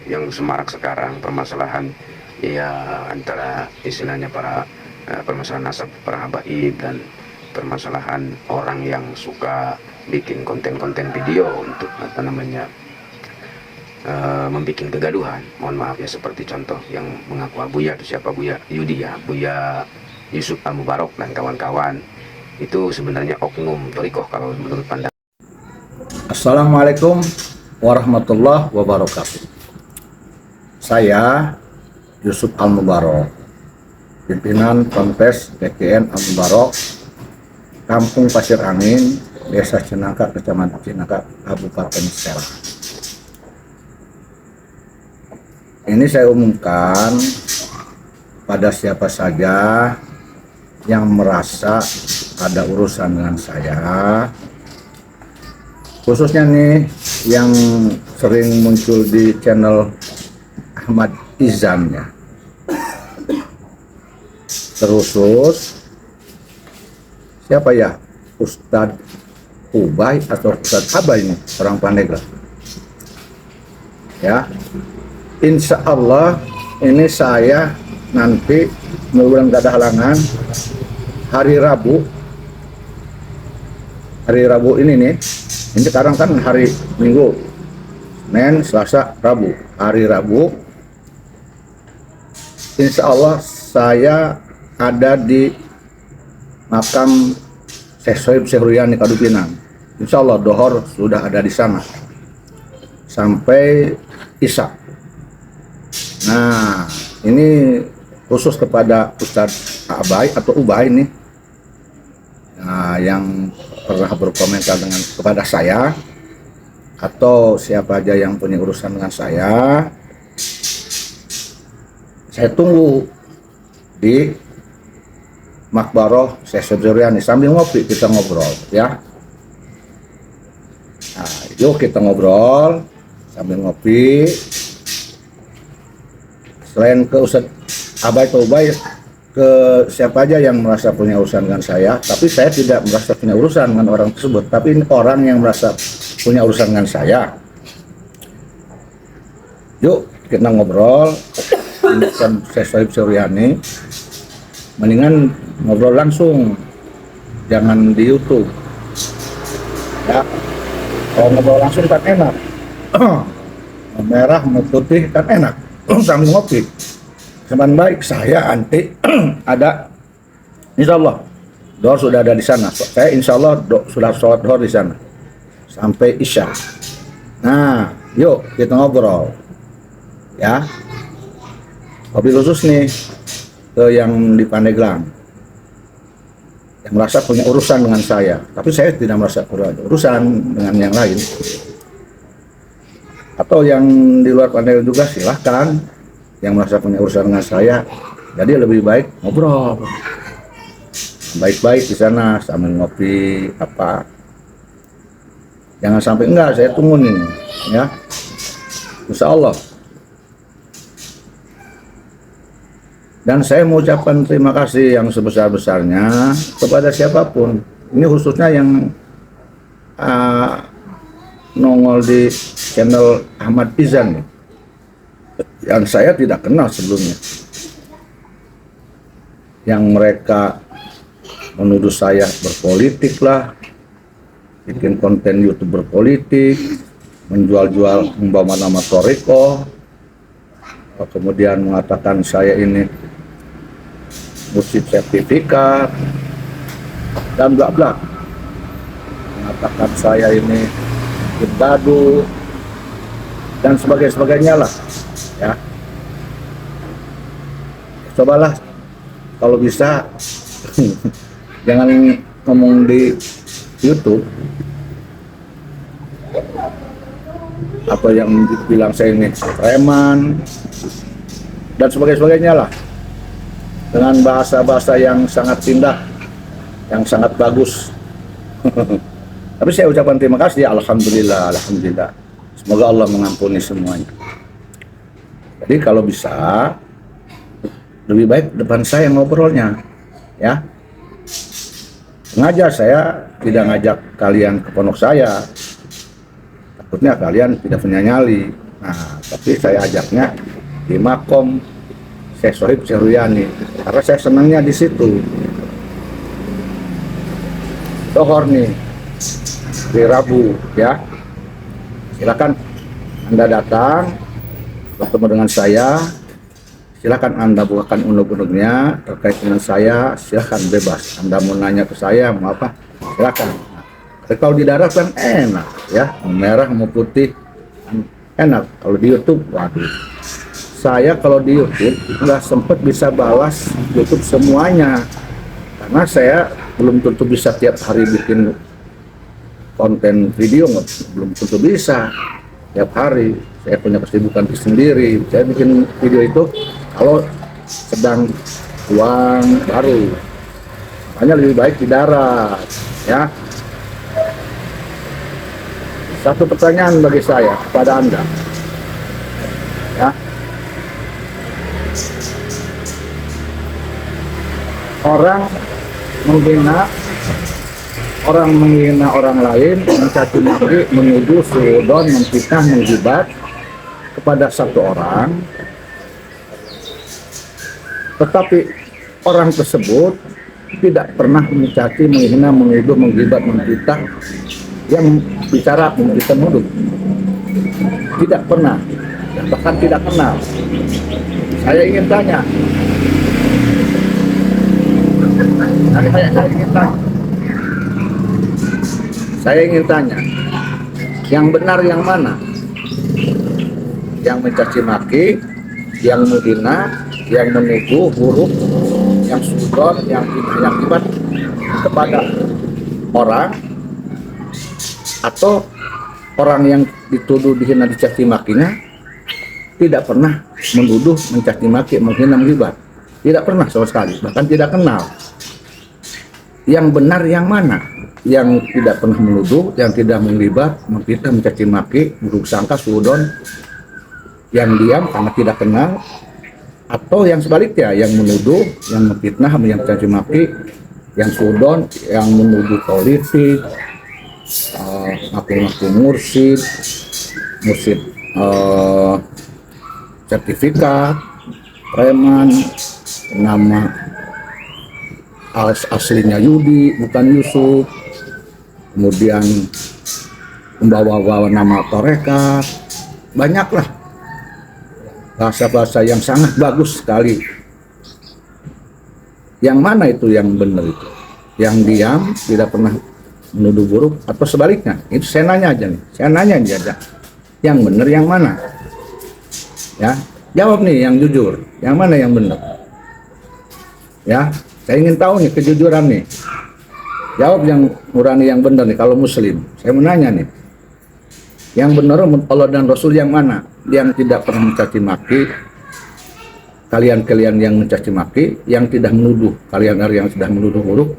yang semarak sekarang, permasalahan ya antara istilahnya para permasalahan nasab para habaib dan permasalahan orang yang suka bikin konten-konten video untuk apa namanya membuat kegaduhan. Mohon maaf ya, seperti contoh yang mengaku Abuya itu siapa, Buya Yudi ya, Buya Yusuf Al Mubarok dan kawan-kawan, itu sebenarnya oknum torikoh kalau menurut pandangan. Assalamualaikum warahmatullahi wabarakatuh. Saya Yusuf Al Mubarok, pimpinan Ponpes PKN Al Mubarok, Kampung Pasir Angin, Desa Cinaka, Kecamatan Cinaka, Kabupaten Serang. Ini saya umumkan pada siapa saja yang merasa ada urusan dengan saya, khususnya nih yang sering muncul di channel Ahmad Izan ya, terkhusus siapa ya, Ustadz Ubay atau Ustadz Abay ini, orang Pandeglang ya. Insya Allah ini saya nanti mudah-mudahan gak ada halangan hari Rabu ini nih. Ini sekarang kan hari Minggu, Senin, Selasa, Rabu. Hari Rabu, insya Allah saya ada di makam Syekh Sohib Syekhriyani Kadupinang. Insya Allah dohor sudah ada di sana sampai Isya. Nah, ini khusus kepada Ustadz Abay atau Ubay nih, nah, yang pernah berkomentar kepada saya atau siapa aja yang punya urusan dengan saya tunggu di Makbaroh Syekh Syekhriyani sambil ngopi, kita ngobrol ya. Nah, yuk kita ngobrol sambil ngopi. Selain ke Ustadz Abay atau Ubay, ke siapa aja yang merasa punya urusan dengan saya, tapi saya tidak merasa punya urusan dengan orang tersebut, tapi ini orang yang merasa punya urusan dengan saya. Yuk kita ngobrol. Ini kan Syekh Sohib Syekhriyani, mendingan ngobrol langsung, jangan di YouTube ya. Kalau ngobrol langsung kan enak, merah mau putih kan enak, sambil ngopi. Teman baik saya anti ada, insya Allah dohor sudah ada di sana. Saya insya Allah sudah sholat dohor di sana sampai Isya. Nah, yuk kita ngobrol ya. Kopi khusus nih ke yang di Pandeglang yang merasa punya urusan dengan saya, tapi saya tidak merasa urusan dengan yang lain. Atau yang di luar Pandeglang juga silahkan, yang merasa punya urusan dengan saya, jadi lebih baik ngobrol baik-baik di sana sambil ngopi apa. Jangan sampai enggak, saya tunggu nih ya, insya Allah. Dan saya mengucapkan terima kasih yang sebesar-besarnya kepada siapapun. Ini khususnya yang nongol di channel Ahmad Izan yang saya tidak kenal sebelumnya, yang mereka menuduh saya berpolitik lah, bikin konten YouTube berpolitik, menjual-jual membawa nama Toriko, kemudian mengatakan saya ini mursyid sertifikat dan bla bla, mengatakan saya ini gaduh dan sebagainya lah ya. Cobalah kalau bisa jangan ngomong di YouTube apa yang dibilang saya ini preman dan sebagainya lah, dengan bahasa-bahasa yang sangat indah, yang sangat bagus. Tapi saya ucapkan terima kasih, alhamdulillah. Semoga Allah mengampuni semuanya. Jadi kalau bisa lebih baik depan saya ngobrolnya ya. Sengaja saya tidak ngajak kalian ke pondok saya, takutnya kalian tidak punya nyali. Nah, tapi saya ajaknya di Makom Syekh Sohib Syaruyani karena saya senangnya di situ. Dohor nih di Rabu ya, silakan Anda datang bertemu dengan saya, silakan Anda bukakan undang-undangnya terkait dengan saya, silakan bebas. Anda mau nanya ke saya mau apa, silakan. Tapi kalau di darat kan enak ya, mau merah mau putih enak. Kalau di YouTube, waduh, saya kalau di YouTube nggak sempet bisa balas YouTube semuanya karena saya belum tentu bisa tiap hari bikin konten video, belum tentu bisa tiap hari. Saya punya kesibukan sendiri. Saya bikin video itu kalau sedang uang baru, makanya lebih baik di darat ya. Satu pertanyaan bagi saya kepada Anda ya, orang menghina orang lain, mencaci maki, menuduh, suudon, memfitnah, menggibah kepada satu orang, tetapi orang tersebut tidak pernah mencaci, menghina, menuduh, menggibah, memfitnah yang bicara kita menuduh, tidak pernah, bahkan tidak kenal. Saya ingin tanya, saya ingin tanya, yang benar yang mana? Yang mencaci maki, yang menghina, yang menuduh buruk, yang sudon, yang akibat kepada orang, atau orang yang dituduh, dihina, dicaci makinya tidak pernah menuduh, mencaci maki, menghina, menggibah, tidak pernah sama sekali, bahkan tidak kenal. Yang benar yang mana? Yang tidak pernah menuduh, yang tidak menggibah, memfitnah, mencaci maki, buruk sangka, suudon, yang diam karena tidak kenal, atau yang sebaliknya, yang menuduh, yang memfitnah, yang mencaci maki, yang suudon, yang menuduh politik, ngaku-ngaku mursid sertifikat, preman, nama aslinya Yudi bukan Yusuf, kemudian membawa nama tarekat, banyaklah bahasa-bahasa yang sangat bagus sekali. Yang mana itu yang benar itu? Yang diam, tidak pernah menuduh buruk, atau sebaliknya? Itu saya nanya aja nih, saya nanya aja, yang benar yang mana? Ya, jawab nih yang jujur, yang mana yang benar? Ya, saya ingin tahu nih kejujuran nih. Jawab yang nurani, yang benar nih kalau muslim. Saya mau nanya nih, yang benar Allah dan Rasul yang mana? Yang tidak pernah mencaci maki, kalian-kalian yang mencaci maki, yang tidak menuduh, kalian yang sudah menuduh buruk,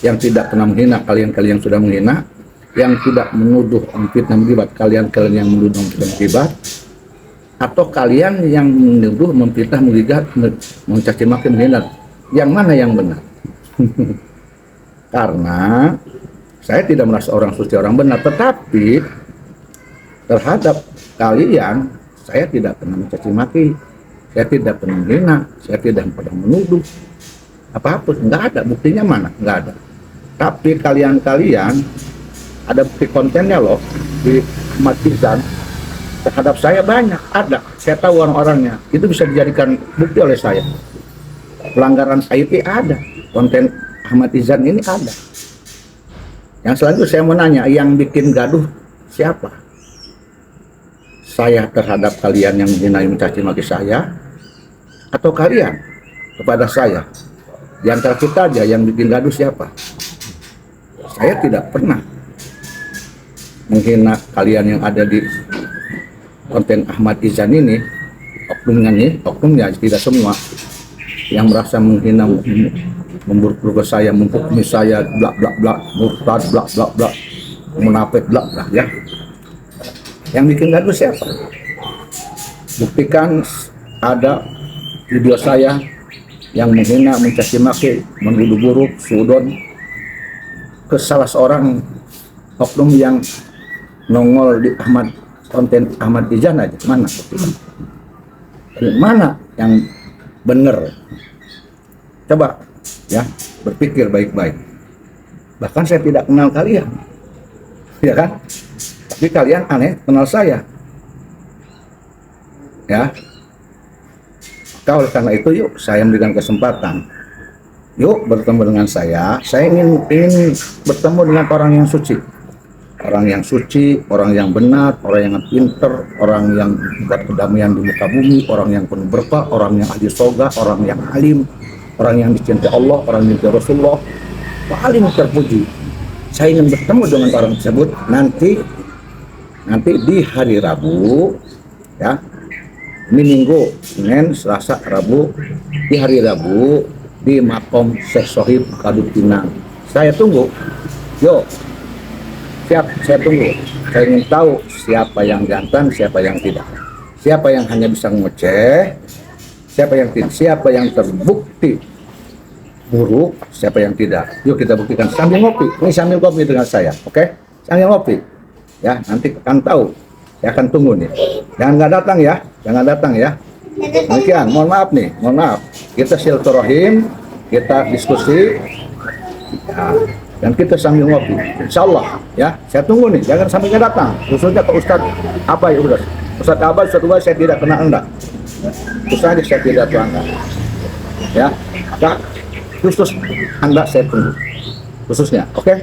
yang tidak pernah menghina, kalian-kalian yang sudah menghina, yang tidak menuduh, memfitnah, menggibah, kalian-kalian yang menuduh, menggibah, atau kalian yang menuduh, memfitnah, menggibah, mencaci maki, menghina. Yang mana yang benar? Karena saya tidak merasa orang suci, orang benar, tetapi terhadap kalian saya tidak pernah mencaci maki, saya tidak pernah menghina, saya tidak pernah menuduh apa-apa, nggak ada. Buktinya mana? Nggak ada. Tapi kalian-kalian ada bukti kontennya loh di Ahmad Izan terhadap saya, banyak ada. Saya tahu orang-orangnya, itu bisa dijadikan bukti oleh saya. Pelanggaran IT ada, konten Ahmad Izan ini ada. Yang selanjutnya saya mau nanya, yang bikin gaduh siapa? Saya terhadap kalian yang menghina, mencaci maki saya, atau kalian kepada saya? Di antara kita aja yang bikin gaduh siapa? Saya tidak pernah menghina kalian yang ada di konten Ahmad Izan ini, oknumnya tidak semua, yang merasa menghina, memburuk-buruk saya, menghukumi saya, blak blak blak, murtad, blak blak blak, munafik, blak blak ya. Yang bikin gaduh siapa? Buktikan ada video saya yang menghina, mencaci maki, menuduh buruk, suudon ke salah seorang oknum yang nongol di Ahmad konten Ahmad Izan aja, mana? Mana yang benar? Coba ya berpikir baik-baik. Bahkan saya tidak kenal kalian, ya kan? Tapi kalian aneh kenal saya, ya. Maka oleh karena itu yuk saya memberikan kesempatan. Yuk bertemu dengan saya. Saya ingin bertemu dengan orang yang suci. Orang yang suci, orang yang benar, orang yang pinter, orang yang buat kedamaian di muka bumi, orang yang penuh berkah, orang yang ahli surga, orang yang alim, orang yang dicintai Allah, orang yang dicintai Rasulullah, paling terpuji. Saya ingin bertemu dengan orang tersebut nanti di hari Rabu, ya, Minggu, Senin, Selasa, Rabu, di hari Rabu di Makom Syekh Sohib Kadut Pinang. Saya tunggu. Yo. Siap, saya tunggu. Saya ingin tahu siapa yang jantan, siapa yang tidak. Siapa yang hanya bisa ngoceh, siapa yang tidak, siapa yang terbukti buruk, siapa yang tidak. Yuk kita buktikan sambil ngopi. Ini sambil ngopi dengan saya, oke? Sambil ngopi. Ya, nanti akan tahu. Saya akan tunggu nih. Jangan nggak datang ya, jangan datang ya. Demikian, mohon maaf nih, mohon maaf. Kita silaturahim, kita diskusi. Ya. Dan kita sambil ngopi, insya Allah ya. Saya tunggu nih, jangan sampai nggak datang. Khususnya ke Ustadz apa ya Ustadz? Ustadz Abad, Ustadz Ubay, saya tidak kenal Anda. Ustadz saya tidak tahu Anda. Ya, maka khusus Anda saya tunggu. Khususnya, oke?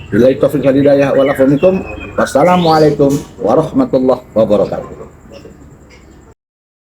Billahi taufiq wal hidayah. Wassalamualaikum warahmatullahi wabarakatuh.